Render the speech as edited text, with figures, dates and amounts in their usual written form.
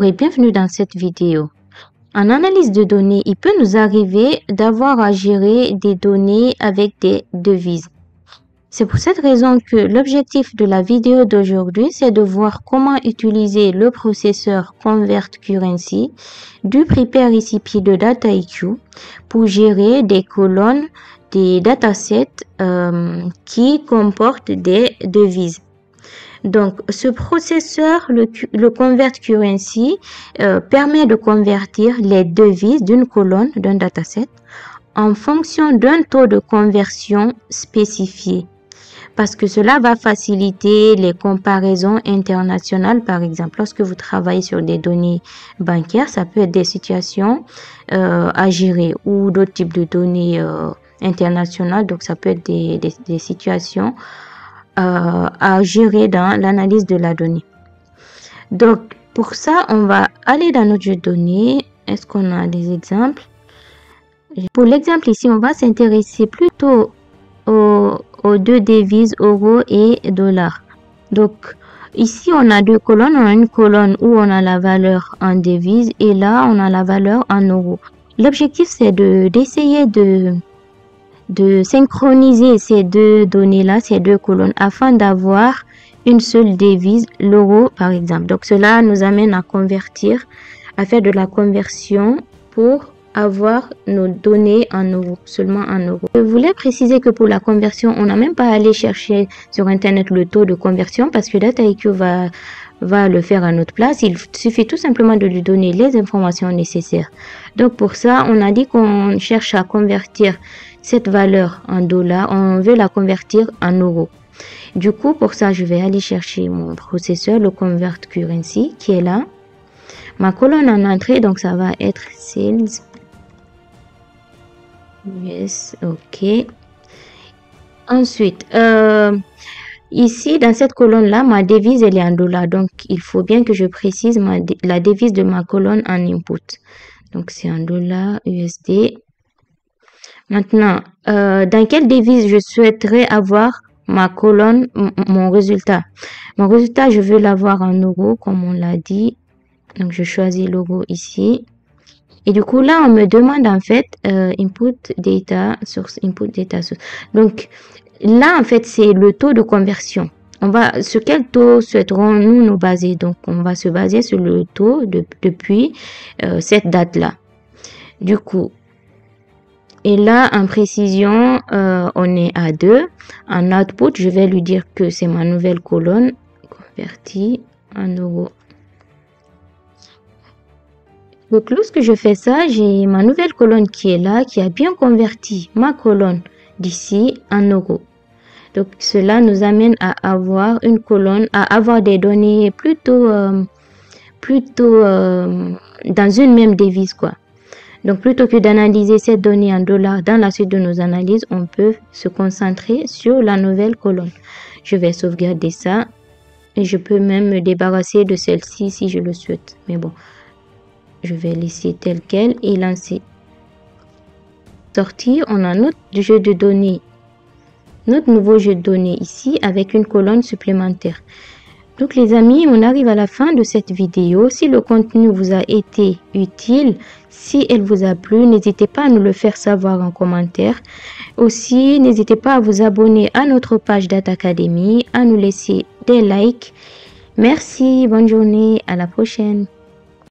Et bienvenue dans cette vidéo. En analyse de données, il peut nous arriver d'avoir à gérer des données avec des devises. C'est pour cette raison que l'objectif de la vidéo d'aujourd'hui, c'est de voir comment utiliser le processeur ConvertCurrency du Prepare Recipe de DataIQ pour gérer des colonnes, des datasets qui comportent des devises. Donc, ce processeur, le ConvertCurrency, permet de convertir les devises d'une colonne, d'un dataset, en fonction d'un taux de conversion spécifié. Parce que cela va faciliter les comparaisons internationales, par exemple. Lorsque vous travaillez sur des données bancaires, ça peut être des situations à gérer ou d'autres types de données internationales. Donc, ça peut être des situations à gérer dans l'analyse de la donnée. Donc, pour ça, on va aller dans notre jeu de données. Est-ce qu'on a des exemples? Pour l'exemple ici, on va s'intéresser plutôt aux deux devises euro et dollar. Donc, ici, on a deux colonnes. On a une colonne où on a la valeur en devise et là, on a la valeur en euros. L'objectif, c'est d'essayer de synchroniser ces deux données-là, ces deux colonnes, afin d'avoir une seule devise, l'euro par exemple. Donc cela nous amène à convertir, à faire de la conversion pour avoir nos données en euros, seulement en euros. Je voulais préciser que pour la conversion, on n'a même pas à aller chercher sur internet le taux de conversion parce que DataIQ va le faire à notre place. Il suffit tout simplement de lui donner les informations nécessaires. Donc pour ça, on a dit qu'on cherche à convertir cette valeur en dollars, on veut la convertir en euros. Du coup, pour ça, je vais aller chercher mon processeur, le ConvertCurrency, qui est là. Ma colonne en entrée, donc ça va être Sales. Yes, ok. Ensuite, ici, dans cette colonne-là, ma devise, elle est en dollars. Donc, il faut bien que je précise la devise de ma colonne en input. Donc, c'est en dollars USD. Maintenant, dans quelle devise je souhaiterais avoir ma colonne, mon résultat? Mon résultat, je veux l'avoir en euros, comme on l'a dit. Donc, je choisis l'euro ici. Et du coup, là, on me demande en fait input data source, input data source. Donc, là, en fait, c'est le taux de conversion. Sur quel taux souhaiterons-nous nous baser? Donc, on va se baser sur le taux depuis cette date-là. Du coup, et là, en précision, on est à 2. En output, je vais lui dire que c'est ma nouvelle colonne convertie en euros. Donc, lorsque je fais ça, j'ai ma nouvelle colonne qui est là, qui a bien converti ma colonne d'ici en euros. Donc, cela nous amène à avoir une colonne, à avoir des données plutôt dans une même devise, quoi. Donc, plutôt que d'analyser cette donnée en dollars dans la suite de nos analyses, on peut se concentrer sur la nouvelle colonne. Je vais sauvegarder ça et je peux même me débarrasser de celle-ci si je le souhaite. Mais bon, je vais laisser tel quel et lancer. Sortir, on a notre jeu de données, notre nouveau jeu de données ici avec une colonne supplémentaire. Donc les amis, on arrive à la fin de cette vidéo. Si le contenu vous a été utile, si elle vous a plu, n'hésitez pas à nous le faire savoir en commentaire. Aussi, n'hésitez pas à vous abonner à notre page Data Academy, à nous laisser des likes. Merci, bonne journée, à la prochaine.